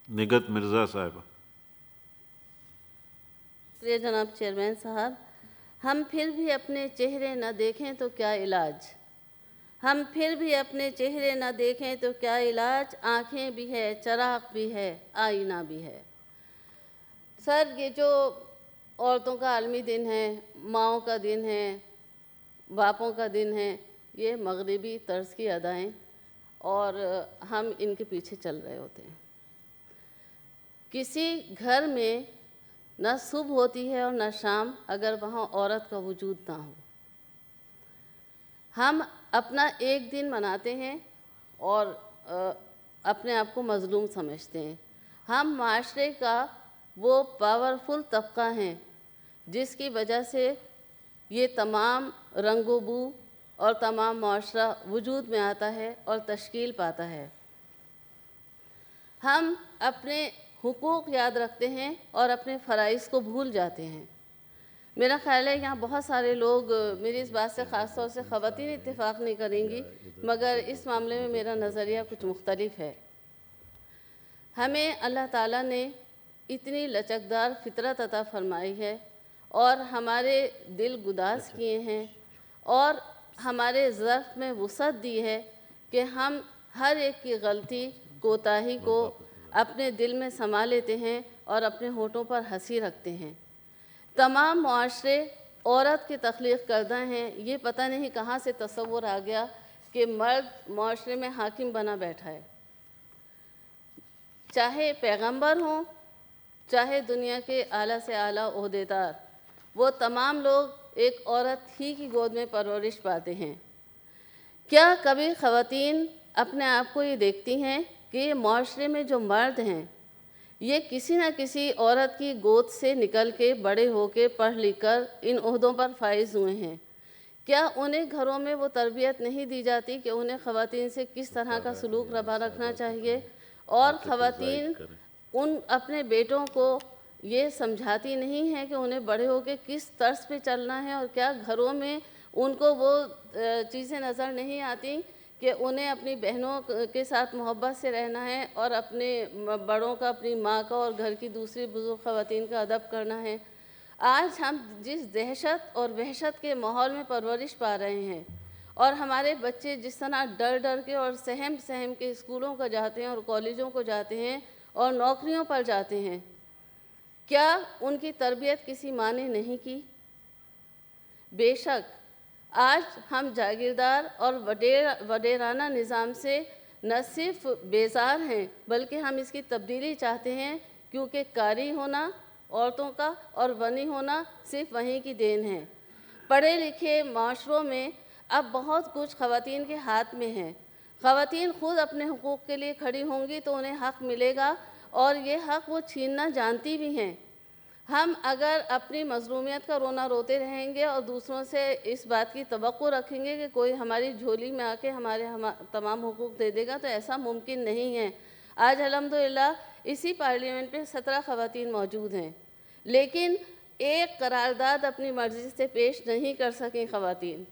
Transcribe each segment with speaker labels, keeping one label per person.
Speaker 1: निगत मिर्ज़ा साहिबा।
Speaker 2: प्रिय जनाब चेयरमैन साहब, हम फिर भी अपने चेहरे न देखें तो क्या इलाज, हम फिर भी अपने चेहरे न देखें तो क्या इलाज, आँखें भी है, चराग भी है, आईना भी है। सर, ये जो औरतों का आलमी दिन है, माँओं का दिन है, बापों का दिन है, ये मगरिबी तर्ज की अदाएँ और हम इनके पीछे चल रहे होते हैं। किसी घर में न सुबह होती है और न शाम अगर वहाँ औरत का वजूद ना हो। हम अपना एक दिन मनाते हैं और अपने आप को मज़लूम समझते हैं। हम माशरे का वो पावरफुल तबका हैं जिसकी वजह से ये तमाम रंगो बू और तमाम माशरा वजूद में आता है और तश्कील पाता है। हम अपने हुकूक याद रखते हैं और अपने फ़राइज़ को भूल जाते हैं। मेरा ख़्याल है यहाँ बहुत सारे लोग मेरी इस बात से ख़ास तौर से ख़वातीन इत्तेफाक नहीं करेंगी, मगर इस मामले में मेरा नज़रिया कुछ मुख्तलिफ है। हमें अल्लाह ताला ने इतनी लचकदार फितरत अता फ़रमाई है और हमारे दिल गुदास किए हैं और हमारे ज़र्फ़ में वुसअत दी है कि हम हर एक की गलती कोताही को अपने दिल में समा लेते हैं और अपने होठों पर हंसी रखते हैं। तमाम मुआशरे औरत के तख्लीक़ करदा हैं। ये पता नहीं कहाँ से तसव्वुर आ गया कि मर्द मुआशरे में हाकिम बना बैठा है। चाहे पैगंबर हों, चाहे दुनिया के आला से आला ओहदेदार, वो तमाम लोग एक औरत ही की गोद में परवरिश पाते हैं। क्या कभी ख़वातीन अपने आप को ये देखती हैं कि ये मुआशरे में जो मर्द हैं ये किसी न किसी औरत की गोद से निकल के बड़े होके पढ़ लिख कर इन ओहदों पर फाइज हुए हैं? क्या उन्हें घरों में वो तरबियत नहीं दी जाती कि उन्हें ख़वातीन से किस तरह का सलूक रवा रखना चाहिए, और ख़वातीन उन अपने बेटों को ये समझाती नहीं हैं कि उन्हें बड़े होकर किस तर्ज पे चलना है, और क्या घरों में उनको वो चीज़ें नज़र नहीं आती कि उन्हें अपनी बहनों के साथ मोहब्बत से रहना है और अपने बड़ों का, अपनी माँ का और घर की दूसरी बुज़ुर्ग ख़वातीन का अदब करना है? आज हम जिस दहशत और वहशत के माहौल में परवरिश पा रहे हैं और हमारे बच्चे जिस तरह डर डर के और सहम सहम के स्कूलों को जाते हैं और कॉलेजों को जाते हैं और नौकरियों पर जाते हैं, क्या उनकी तरबियत किसी माँ ने नहीं की? बेशक आज हम जागीरदार और वडेराना निज़ाम से न सिर्फ बेजार हैं बल्कि हम इसकी तब्दीली चाहते हैं, क्योंकि कारी होना औरतों का और वनी होना सिर्फ वहीं की देन है। पढ़े लिखे माशरों में अब बहुत कुछ ख़वातीन के हाथ में है। ख़वातीन ख़ुद अपने हुकूक़ के लिए खड़ी होंगी तो उन्हें हक़ मिलेगा, और ये हक़ वो छीनना जानती भी हैं। हम अगर अपनी मज़लूमियत का रोना रोते रहेंगे और दूसरों से इस बात की तवक्को रखेंगे कि कोई हमारी झोली में आके हमारे तमाम हुकूक़ दे देगा, तो ऐसा मुमकिन नहीं है। आज अल्हम्दुलिल्लाह इसी पार्लियामेंट में 17 ख़वातीन मौजूद हैं, लेकिन एक करारदाद अपनी मर्ज़ी से पेश नहीं कर सकें ख़वातीन,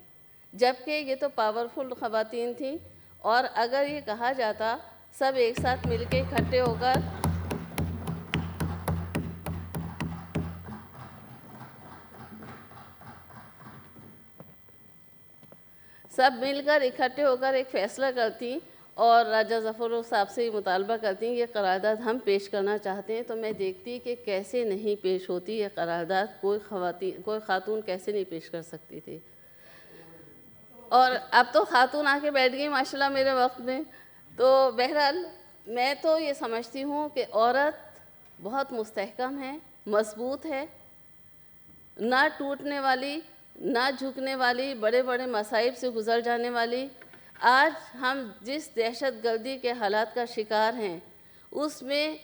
Speaker 2: जबकि ये तो पावरफुल ख़वातीन थीं। और अगर ये कहा जाता सब एक साथ मिलके इकट्ठे होकर सब मिलकर इकट्ठे होकर एक फ़ैसला करती और राजा ज़फ़र साहब से मुतालबा करती ये करारदाद हम पेश करना चाहते हैं, तो मैं देखती कि कैसे नहीं पेश होती ये करारदाद, कोई ख़ातून कैसे नहीं पेश कर सकती थी। और अब तो ख़ातून आके बैठ गई माशाल्लाह मेरे वक्त में। तो बहरहाल मैं तो ये समझती हूँ कि औरत बहुत मुस्तहकम है, मज़बूत है, ना टूटने वाली, ना झुकने वाली, बड़े बड़े मसाइब से गुज़र जाने वाली। आज हम जिस दहशत गर्दी के हालात का शिकार हैं, उसमें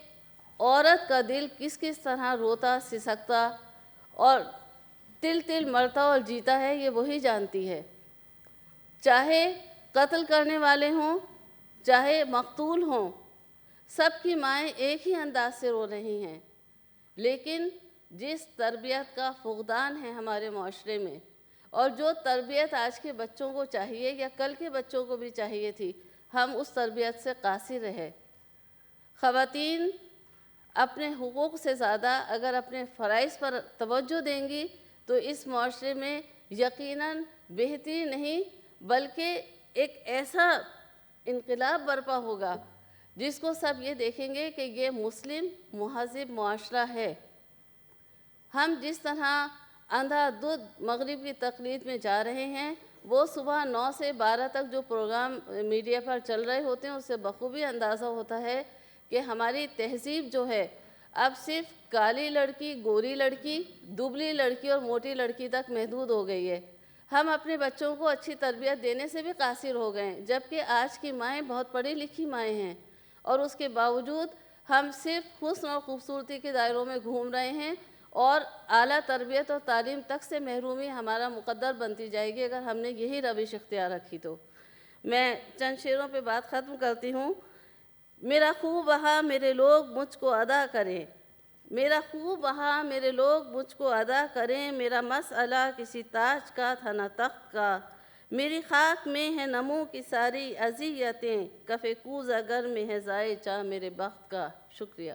Speaker 2: औरत का दिल किस किस तरह रोता, सिसकता और तिल तिल मरता और जीता है, ये वही जानती है। चाहे कत्ल करने वाले हों, चाहे मकतूल हों, सबकी माएँ एक ही अंदाज से रो रही हैं। लेकिन जिस तरबियत का फुक़दान है हमारे माशरे में, और जो तरबियत आज के बच्चों को चाहिए या कल के बच्चों को भी चाहिए थी, हम उस तरबियत से कासिर रहे। ख़वातीन اپنے حقوق سے زیادہ اگر اپنے فرائض پر توجہ دیں گی تو اس معاشرے میں یقیناً بہتری نہیں بلکہ ایک ایسا انقلاب برپا ہوگا جس کو سب یہ دیکھیں گے کہ یہ مسلم مہذب معاشرہ ہے۔ ہم جس طرح اندھا دھند مغرب کی تقلید میں جا رہے ہیں، وہ صبح 9 سے 12 تک جو پروگرام میڈیا پر چل رہے ہوتے ہیں اس سے بخوبی اندازہ ہوتا ہے کہ ہماری تہذیب جو ہے اب صرف کالی لڑکی، گوری لڑکی، دبلی لڑکی اور موٹی لڑکی تک محدود ہو گئی ہے۔ ہم اپنے بچوں کو اچھی تربیت دینے سے بھی قاصر ہو گئے ہیں، جبکہ آج کی مائیں بہت پڑھی لکھی مائیں ہیں، اور اس کے باوجود ہم صرف حسن اور خوبصورتی کے دائروں میں گھوم رہے ہیں، اور اعلیٰ تربیت اور تعلیم تک سے محرومی ہمارا مقدر بنتی جائے گی اگر ہم نے یہی روش اختیار رکھی تو۔ میں چند شعروں پہ بات ختم کرتی ہوں۔ میرا خوب بہا میرے لوگ مجھ کو ادا کریں، میرا خوب بہا میرے لوگ مجھ کو ادا کریں، میرا مسئلہ کسی تاج کا تھا نہ تخت کا، میری خاک میں ہے نمو کی ساری اذیتیں، کف کوزہ گر میں ہے ضائع چاہ میرے بخت کا۔ شکریہ۔